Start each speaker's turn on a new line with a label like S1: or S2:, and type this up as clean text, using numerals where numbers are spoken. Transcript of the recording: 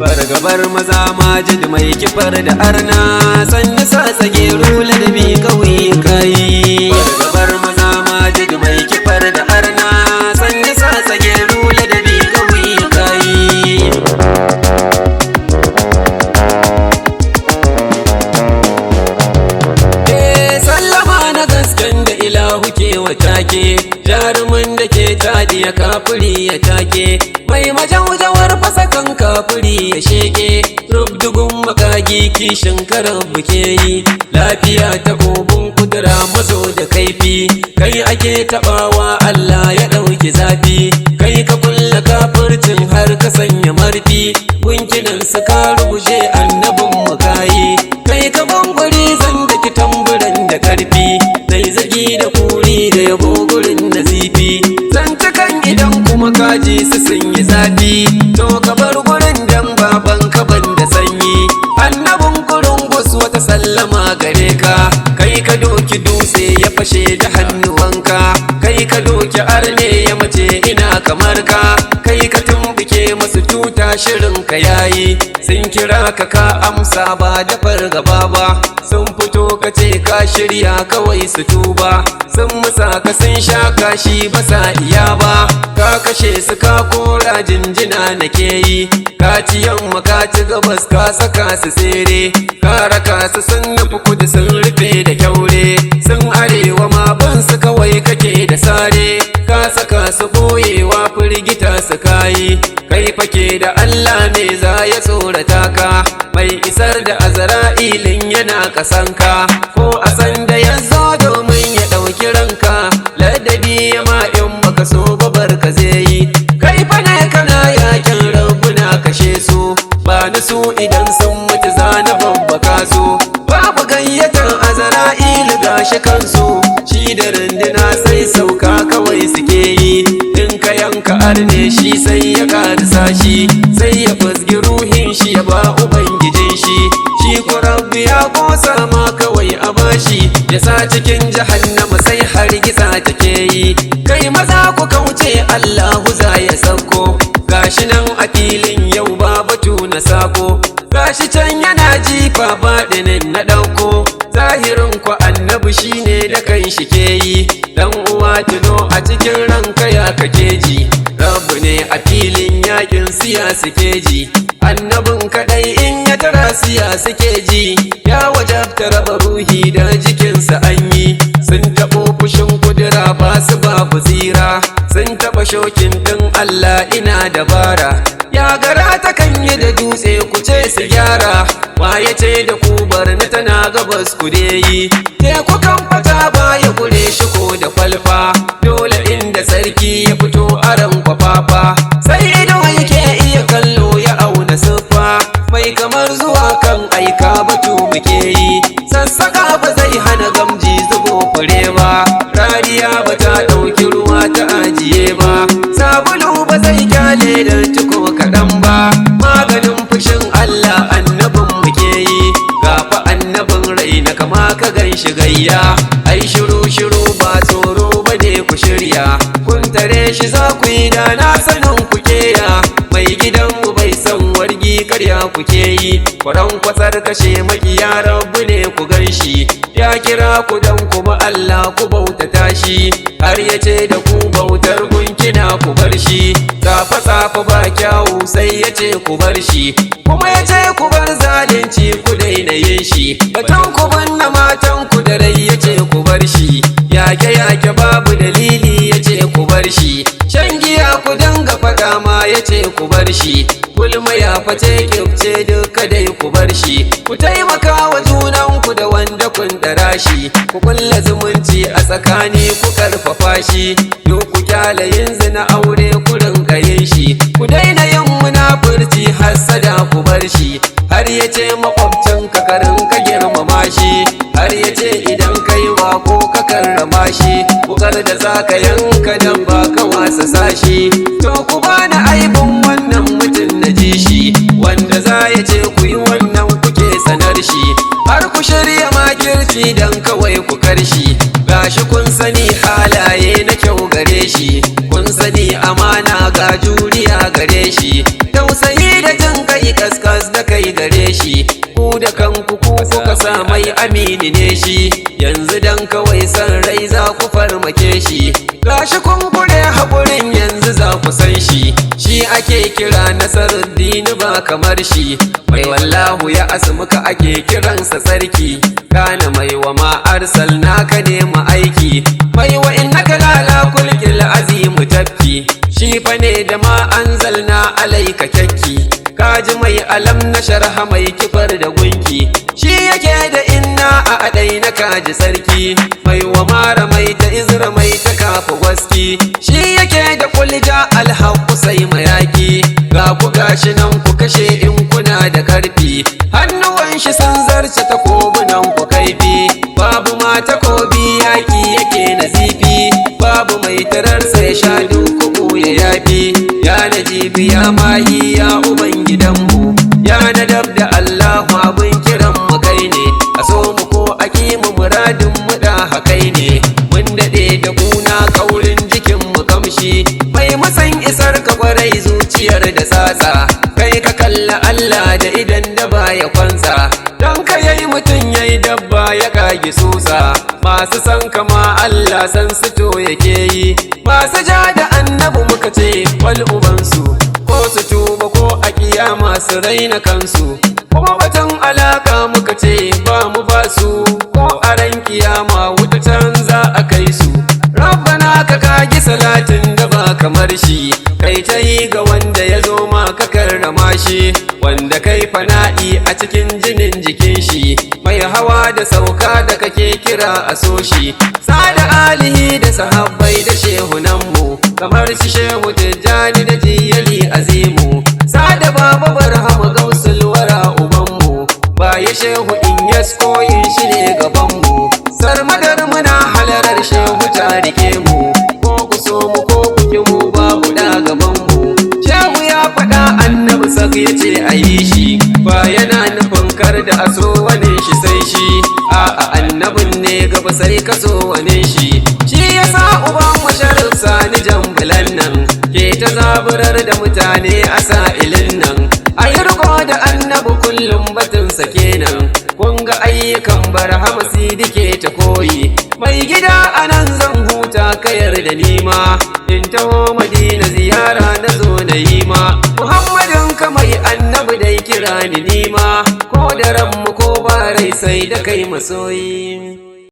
S1: Fargabar maza majid mai kifar da arna sanya sa tsage rula da bi kawai kai. Fargabar maza majid mai kifar da arna sanya sa tsage rula da bi kawai kai. Sallama na gasken da ilahu ke watake, jarumin da ke tadiya kafiri ya take, mai majaujawar fasakan kafiri ya sheke, rubdugun makagi kishin karan buke yi, lafiya ta gobin kudura mazo da kaifi, kai ake tabawa Allah ya ɗauki zafi, kai ka kulla kafircin har ka sanya marfi, gunkinan su ka rubuje annabin mukayi, kai ka bangwari zan da ki tamburan da karfi, nai zagi da kuri da yabo gurin da zifi, zantukan idan kuma kaji su sun yi zafi, to ka bar gurin dan baban ka ban da sanyi, annabin kurungus wata sallama gare ka, kai ka doki dutse ya fashe da hannuwanka, kai ka doki arne ya mace ina kamar ka, kai ka tumbuke masu tuta shirin ka yayi, sun kira ka ka amsa ba da fargaba ba, sun fito ka ce ka shirya kawai su tuba, sun musa ka sun sha kashi ba sa iya ba, ka kashe su ka kora jinjina na ke yi, ka ci yamma ka ci gabas ka saka su tsere, ka raka su sun nufi kudu sun rufe da kyaure, sun arewa ma ban su kawai kake da sare, ka saka su boyewa firgita su kayi, kai fake da Allah ne za ya tsorata ka, mai isar da azra'ilin yana kasanka, ko a san da ya zo domin ya ɗauki ranka, ladabi ya ma in baka so babar ka zai yi, kai fa ne kana yakin rabbuna kashe su, ba ni su idan sun mutu zana babbaka su, babu gayyatar azra'il gashi kansu, shi da runduna sai sauka kawai suke yi, in ka yanka arne shi sai ya karisa shi, sai ya fusgi ruhin shi ya ba ubangijin shi, shi ko rabbi ya kosa ma kawai a bashi, ya sa cikin jahannama sai har gisa take yi, kai maza ku kauce Allahu za ya sauko, gashi nan a filin yau ba batu na sako, gashi can yana jifa baɗinin na ɗauko, zahirin ku annabi shine da kan shi ke yi, dan uwa tuno a cikin ranka ya kake ji, rabu ne a filin yakin siya suke ji, annabin kadai in ya tara siya suke ji, ya wajabta raba ruhi da jikinsa an yi, sun taɓo fushin kudura ba su babu tsira, sun taɓa shokin ɗin Allah ina dabara, ya gara ta kan yi da dutse ku ce su gyara, waye ce da ku barna tana gabas ku yi, teku kan fata baya gure shi ko da kwalfa, dole inda sarki ya fito aran kwafafa, sai ido yake iya kallo ya auna siffa, mai kamar zuwa kan aika batu muke yi, sassaka ba zai hana gamji zubo fure ba, rariya ba ta ɗauki ruwa ta ajiye ba, sabulu ba zai kyale da ciko kaɗan ba, maganin fushin Allah annabin muke yi, gafa annabin raina kama ka gan shi gayya, ai shiru shiru ba tsoro ba ne ku shirya, kun tare shi za ku yi da na sanin ku keya, mai gidanmu bai san wargi karya ku ke yi, kwaran kwatsar kashe makiya rabu ne ku gan shi, ya kira ku dan kuma Allah ku bautata shi, har ya ce da ku bautar gunkina ku bar shi, tsafa tsafa ba kyawu sai ya ce ku bar shi, kuma ya ce ku bar zalunci ku daina yin shi, batan ku binne matan ku da rai ya ce ku bar shi, yake yake babu dalili ya ce ku bar shi, shan giya ku danga faɗa ma ya ce ku bar shi, gulma ya face kifce duka dai ku bar shi, ku taimaka wa junanku da wanda kun dara shi, ku kulla zumunci a tsakani ku karfafa shi, duk ku kyala yin zina aure ku rinka yin shi, ku daina yin munafurci hassada ku bar shi, har ya ce makwabcin ka ka girmama shi, har ya ce idan kai wako ka karrama shi, wukar da za ka yanka dan ba ka wasa sashi, to ku bani aibin wannan mutum na ji shi, wanda za ya ce ku yi wannan kuke sanar shi, har ku shirya makirci shi dan kawai ku karshi. Gashi kun sani halaye na kyau gare shi, kun sani amana ga juriya gare shi, tausayi da jin kai kaskas da kai gare shi. Ku da kanku ku kuka sa mai amini ne shi, yanzu dan kawai san rai za ku farmake shi. Gashi kun kure haƙurin yanzu za ku san shi, shi ake kira Nasaruddin ba kamar shi. Mai wallahu ya asmuka ake kiransa sarki, kana mai wa ma arsalna ka nema aiki, mai wa innaka lala kulkil azimu tafki. Shi fa ne da ma anzalna alaika kyakki, kaji mai alam na sharha mai kifar da gunki. Shi yake da inna a adai na kaji sarki, mai wa mara mai ta izra mai ta kafa gwaski. Shi yake da kulja alhaku sai mayaki, ga ku gashi nan ku kashe in kuna da karfi. Hannuwan shi sun zarce takobunan ku kaifi, babu ma takobi yaki yake nazifi, babu mai tararsa ya sha duku ya yafi. Ya najibi ya mahi ya ubangidanmu, ya nadab da Allahu abin kiran mu kai ne, a so mu ko a mu muradin mu da hakai ne. Mun daɗe da kuna kaurin jikin mu kamshi, mai masan isar ka kwarai zuciyar da tsatsa, kai ka kalla Allah da idan da baya kwansa, dan ka yayi mutum yayi dabba ya kage susa. Masu san kama Allah san su to yake yi, masu ja da annabi muka ce wal ubansu, ko su tuba ko a kiyama su raina kansu. Kuma batun alaka muka ce ba mu ba su, ko a ran kiyama wuta can za a kai su. Rabbana ka kagi salatin da ba kamar shi, kai ta yi ga wanda ya zo ma ka karrama shi, wanda kai fana'i a cikin jinin jikin shi, mai hawa da sauka da kake kira a so shi. Sada alihi da sahabbai da shehunanmu, kamar shi shehu tijjani da jiyali azimu. Sada baba barhama gausul wara ubanmu, baya shehu in yaskoyin shi ne gabanmu. Sarmadar muna halarar shehu ta rike mu, ko ku so mu ko ku ki mu babu da gabanmu. Shehu ya faɗa annabi sak ya ce a yi shi, ba yana nufin kar da a so wane shi sai shi, a'a annabin ne gaba sai ka so wane shi. Shi yasa uban masharif sani jambulan nan ke ta zaburar da mutane a sa'ilin nan, a yi riko da annabi kullum batunsa kenan. Kun ga ayyukan barhama sidi ke ta koyi, mai gida anan zan huta kayar da nima, in taho madina ziyara na zo na yi ma. Muhammadin ka mai annabi dai kira ni nima, ko da ranmu ko ba rai sai da kai masoyi.